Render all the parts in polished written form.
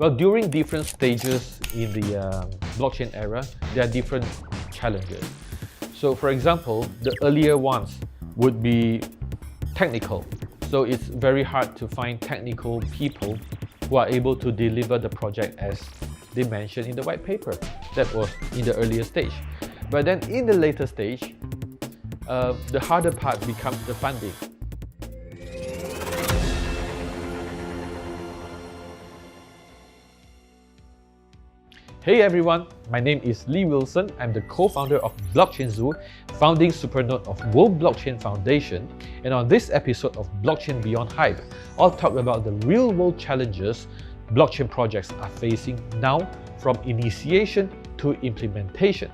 Well, during different stages in the blockchain era, there are different challenges. So for example, the earlier ones would be technical. So it's very hard to find technical people who are able to deliver the project as they mentioned in the white paper. That was in the earlier stage. But then in the later stage, the harder part becomes the funding. Hey everyone, my name is Lee Willson. I'm the co-founder of Blockchain Zoo, founding Supernode of World Blockchain Foundation. And on this episode of Blockchain Beyond Hype, I'll talk about the real-world challenges blockchain projects are facing now, from initiation to implementation.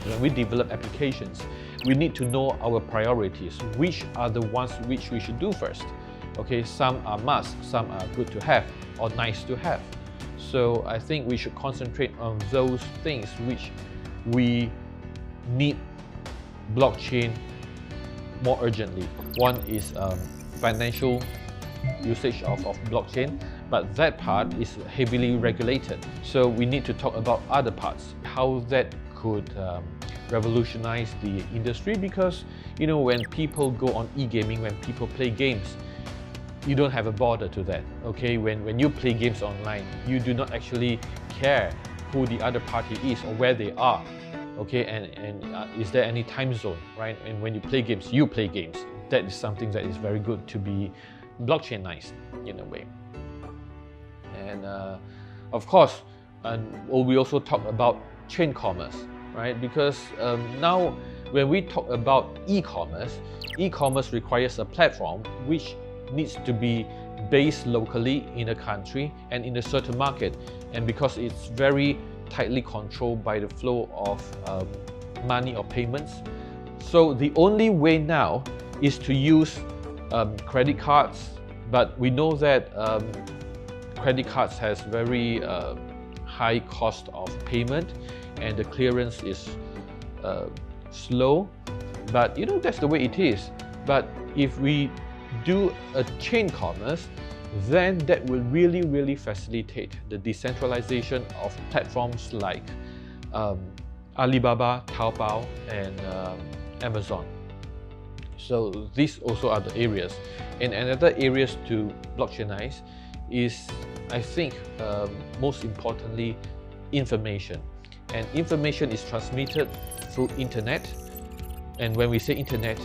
When we develop applications, we need to know our priorities, which are the ones which we should do first. Okay, some are must, some are good to have or nice to have. So I think we should concentrate on those things which we need blockchain more urgently. One is financial usage of blockchain, but that part is heavily regulated. So we need to talk about other parts, how that could revolutionize the industry, because when people go on e-gaming, when people play games, you don't have a border to that. Okay, when you play games online, you do not actually care who the other party is or where they are. Okay, and is there any time zone, right? And when you play games, you play games. That is something that is very good to be blockchainized in a way. And of course, we also talk about chain commerce, right? Because now when we talk about e-commerce requires a platform which needs to be based locally in a country and in a certain market, and because it's very tightly controlled by the flow of money or payments. So the only way now is to use credit cards, but we know that credit cards has very high cost of payment and the clearance is slow, but that's the way it is. But if we do a chain commerce, then that will really facilitate the decentralization of platforms like Alibaba, Taobao, and Amazon. So these also are the areas. And another areas to blockchainize is, I think, most importantly, information. And information is transmitted through internet. And when we say internet,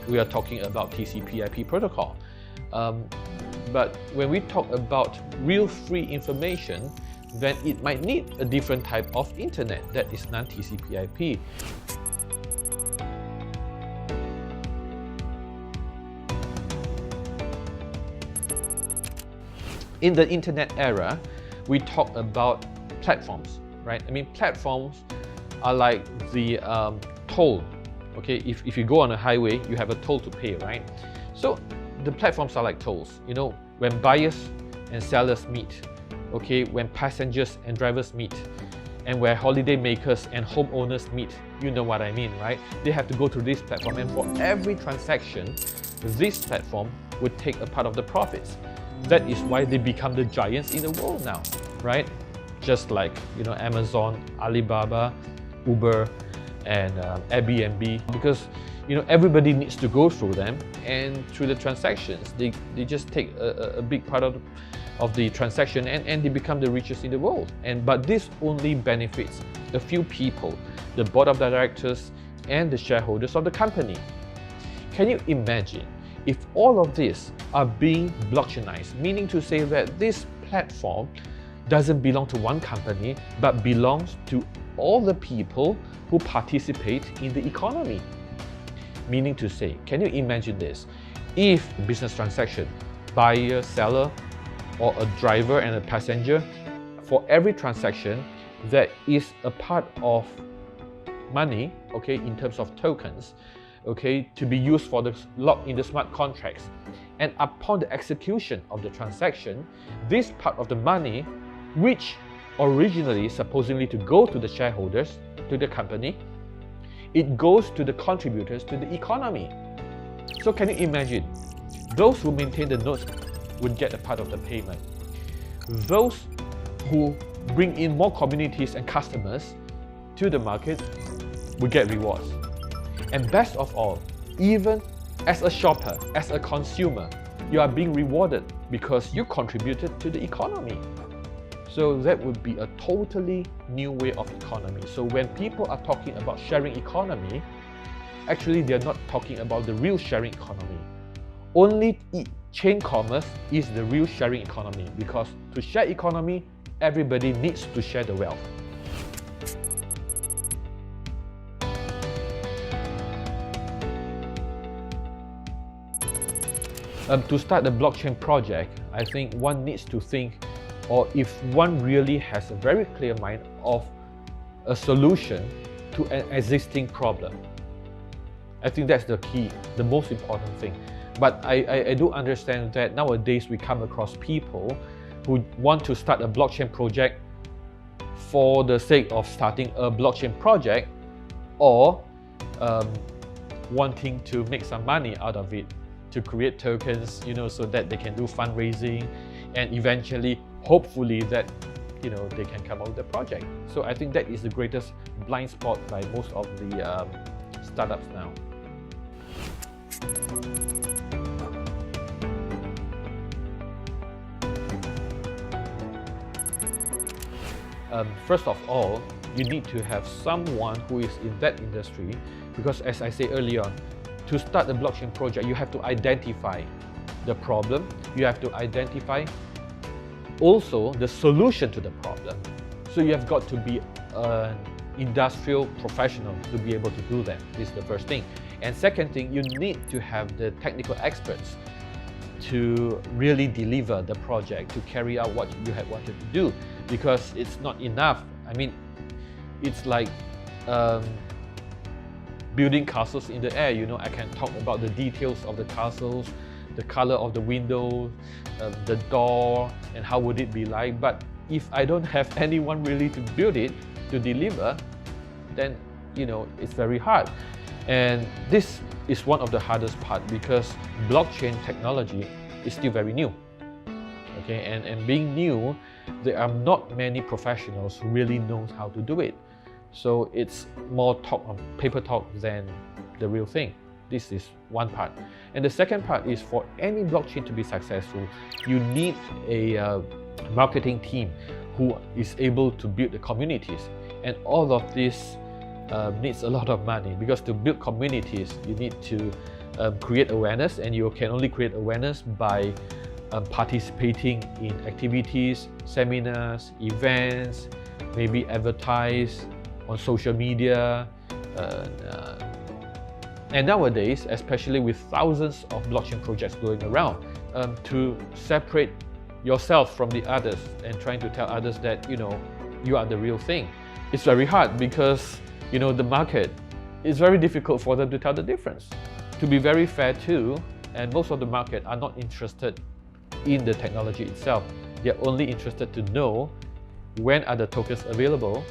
we are talking about TCP/IP protocol. But when we talk about real free information, then it might need a different type of internet that is non-TCP/IP. In the internet era, we talk about platforms, right? I mean, platforms are like the toll. Okay, if you go on a highway, you have a toll to pay, right? So the platforms are like tolls. When buyers and sellers meet, okay, when passengers and drivers meet, and where holiday makers and homeowners meet, you know what I mean, right? They have to go through this platform, and for every transaction, this platform would take a part of the profits. That is why they become the giants in the world now, right? Just like Amazon, Alibaba, Uber, and Airbnb, because everybody needs to go through them, and through the transactions, they just take a big part of the transaction, and they become the richest in the world. But this only benefits a few people, the board of directors and the shareholders of the company. Can you imagine if all of these are being blockchainized, meaning to say that this platform doesn't belong to one company, but belongs to all the people who participate in the economy? Meaning to say, can you imagine this? If a business transaction, buyer, seller, or a driver and a passenger, for every transaction, there is a part of money, okay, in terms of tokens, okay, to be used for the lock in the smart contracts. And upon the execution of the transaction, this part of the money, which originally supposedly to go to the shareholders, to the company, it goes to the contributors to the economy. So can you imagine? Those who maintain the notes would get a part of the payment. Those who bring in more communities and customers to the market would get rewards. And best of all, even as a shopper, as a consumer, you are being rewarded because you contributed to the economy. So that would be a totally new way of economy. So when people are talking about sharing economy, actually they're not talking about the real sharing economy. Only chain commerce is the real sharing economy, because to share economy, everybody needs to share the wealth. To start a blockchain project, I think one needs to think, or if one really has a very clear mind of a solution to an existing problem. I think that's the key, the most important thing. But I do understand that nowadays we come across people who want to start a blockchain project for the sake of starting a blockchain project, or wanting to make some money out of it, to create tokens, so that they can do fundraising, and eventually, hopefully, that they can come out with a project. So I think that is the greatest blind spot by most of the startups now. First of all, you need to have someone who is in that industry, because as I said earlier on, to start a blockchain project, you have to identify the problem, you have to identify also the solution to the problem. So you have got to be an industrial professional to be able to do that. This is the first thing. And second thing, you need to have the technical experts to really deliver the project, to carry out what you had wanted to do, because it's not enough. I mean, it's like building castles in the air. I can talk about the details of the castles, the color of the windows, the door, and how would it be like. But if I don't have anyone really to build it, to deliver, then it's very hard. And this is one of the hardest part, because blockchain technology is still very new. Okay, and being new, there are not many professionals who really know how to do it. So it's more talk on paper talk than the real thing. This is one part. And the second part is, for any blockchain to be successful, you need a marketing team who is able to build the communities. And all of this needs a lot of money, because to build communities, you need to create awareness, and you can only create awareness by participating in activities, seminars, events, maybe advertise on social media. And nowadays, especially with thousands of blockchain projects going around, to separate yourself from the others and trying to tell others that you are the real thing, it's very hard, because the market, it's very difficult for them to tell the difference. To be very fair too, and most of the market are not interested in the technology itself. They're only interested to know when are the tokens available,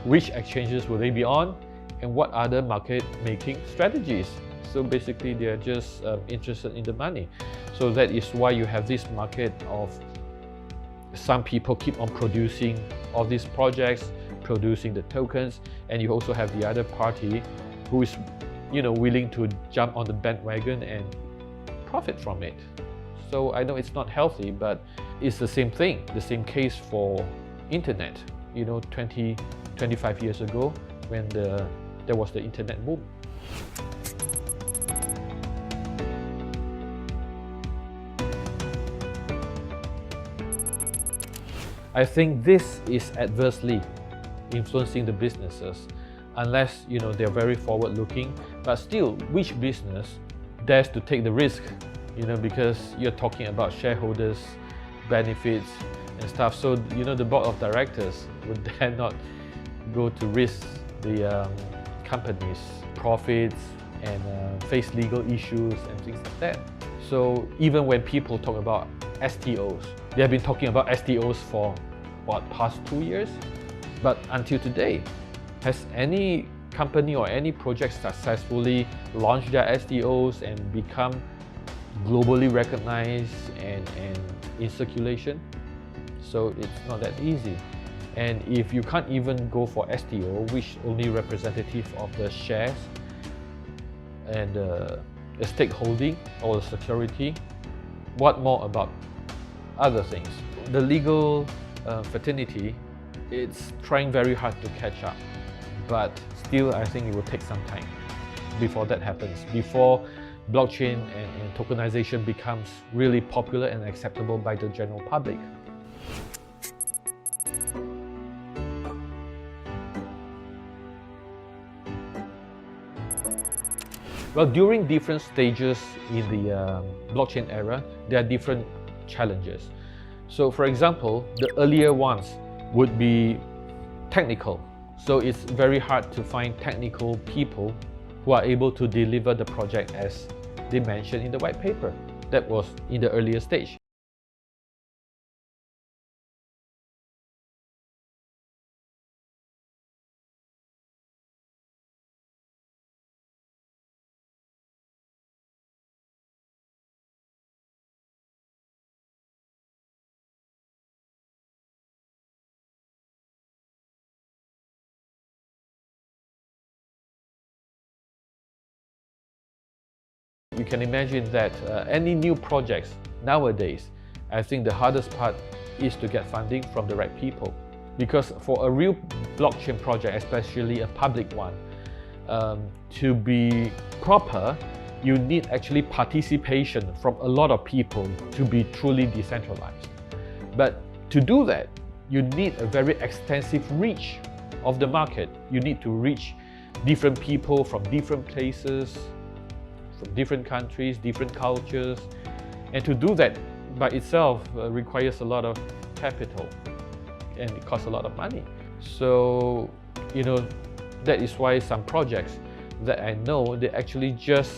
which exchanges will they be on, and what are the market making strategies. So basically they're just interested in the money. So that is why you have this market of some people keep on producing all these projects, producing the tokens, and you also have the other party who is willing to jump on the bandwagon and profit from it. So I know it's not healthy, but it's the same thing, the same case for internet. 25 years ago, when there was the internet boom. I think this is adversely influencing the businesses, unless they're very forward-looking. But still, which business dares to take the risk? Because you're talking about shareholders' benefits and stuff. So the board of directors would dare not go to risk the company's profits and face legal issues and things like that. So even when people talk about STOs, they have been talking about STOs for what, past 2 years? But until today, has any company or any project successfully launched their STOs and become globally recognized and in circulation? So it's not that easy. And if you can't even go for STO, which only representative of the shares and the stakeholding or the security, what more about other things? The legal fraternity, it's trying very hard to catch up, but still I think it will take some time before that happens, before blockchain and tokenization becomes really popular and acceptable by the general public. Well, during different stages in the blockchain era, there are different challenges. So for example, the earlier ones would be technical. So it's very hard to find technical people who are able to deliver the project as they mentioned in the white paper. That was in the earlier stage. You can imagine that any new projects nowadays, I think the hardest part is to get funding from the right people. Because for a real blockchain project, especially a public one, to be proper, you need actually participation from a lot of people to be truly decentralized. But to do that, you need a very extensive reach of the market. You need to reach different people from different places, from different countries, different cultures. And to do that by itself requires a lot of capital and it costs a lot of money. So, that is why some projects that I know, they actually just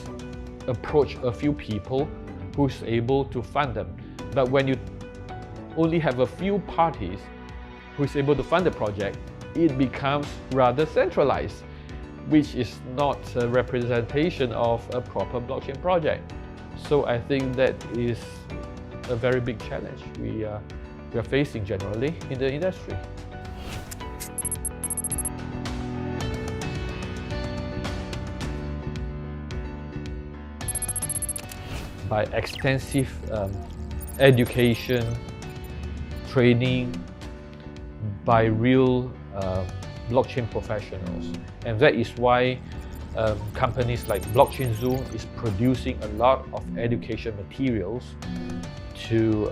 approach a few people who's able to fund them. But when you only have a few parties who is able to fund the project, it becomes rather centralized, which is not a representation of a proper blockchain project. So I think that is a very big challenge we are facing generally in the industry. By extensive education, training, by real blockchain professionals. And that is why companies like Blockchain Zoo is producing a lot of education materials to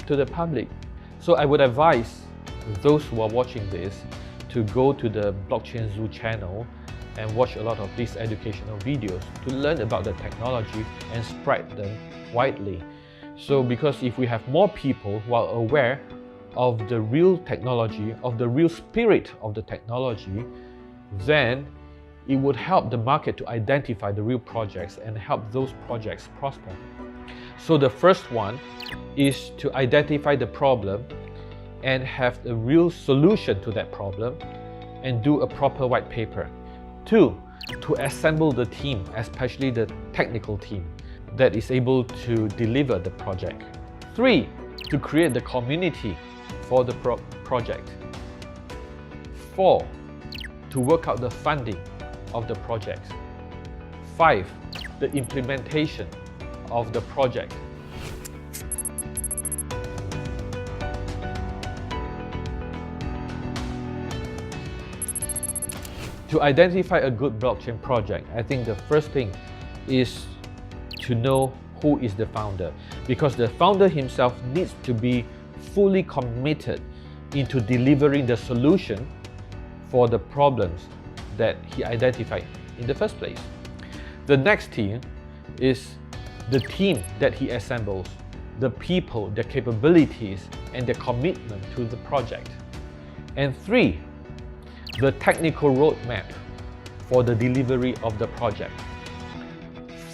the public. So I would advise those who are watching this to go to the Blockchain Zoo channel and watch a lot of these educational videos to learn about the technology and spread them widely. So because if we have more people who are aware of the real technology, of the real spirit of the technology, then it would help the market to identify the real projects and help those projects prosper. So the first one is to identify the problem and have a real solution to that problem and do a proper white paper. 2, to assemble the team, especially the technical team that is able to deliver the project. 3, to create the community for the project. 4, to work out the funding of the project. 5, the implementation of the project. To identify a good blockchain project, I think the first thing is to know who is the founder, because the founder himself needs to be fully committed into delivering the solution for the problems that he identified in the first place. The next thing is the team that he assembles, the people, their capabilities, and their commitment to the project. And 3, the technical roadmap for the delivery of the project.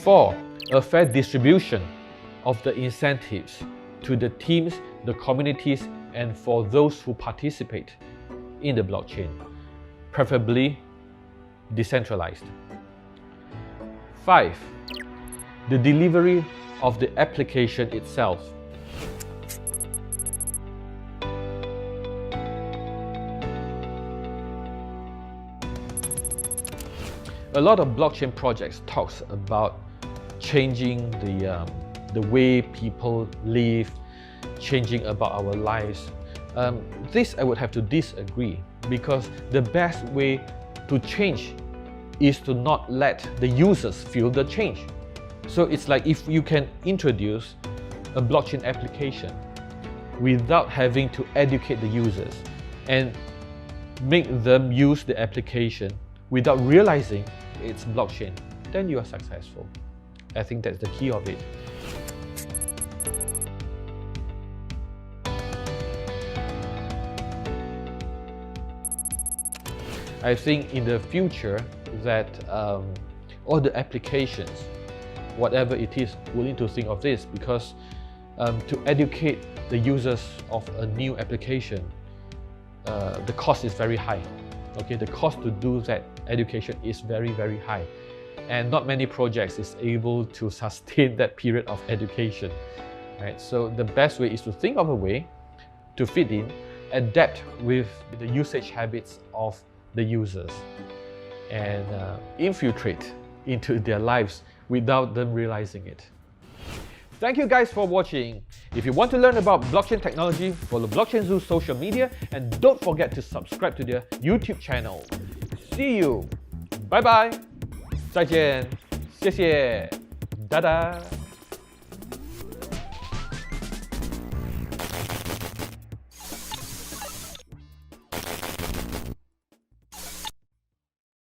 4, a fair distribution of the incentives to the teams, the communities, and for those who participate in the blockchain, preferably decentralized. 5. The delivery of the application itself. A lot of blockchain projects talks about changing the way people live, changing about our lives. This I would have to disagree, because the best way to change is to not let the users feel the change. So it's like if you can introduce a blockchain application without having to educate the users and make them use the application without realizing it's blockchain, then you are successful. I think that's the key of it. I think in the future that all the applications, whatever it is, will need to think of this, because to educate the users of a new application, the cost is very high. Okay, the cost to do that education is very, very high, and not many projects is able to sustain that period of education. Right? So the best way is to think of a way to fit in, adapt with the usage habits of the users, and infiltrate into their lives without them realizing it. Thank you guys for watching. If you want to learn about blockchain technology, follow Blockchain Zoo's social media, and don't forget to subscribe to their YouTube channel. See you. Bye bye. 再见。谢谢。哒哒。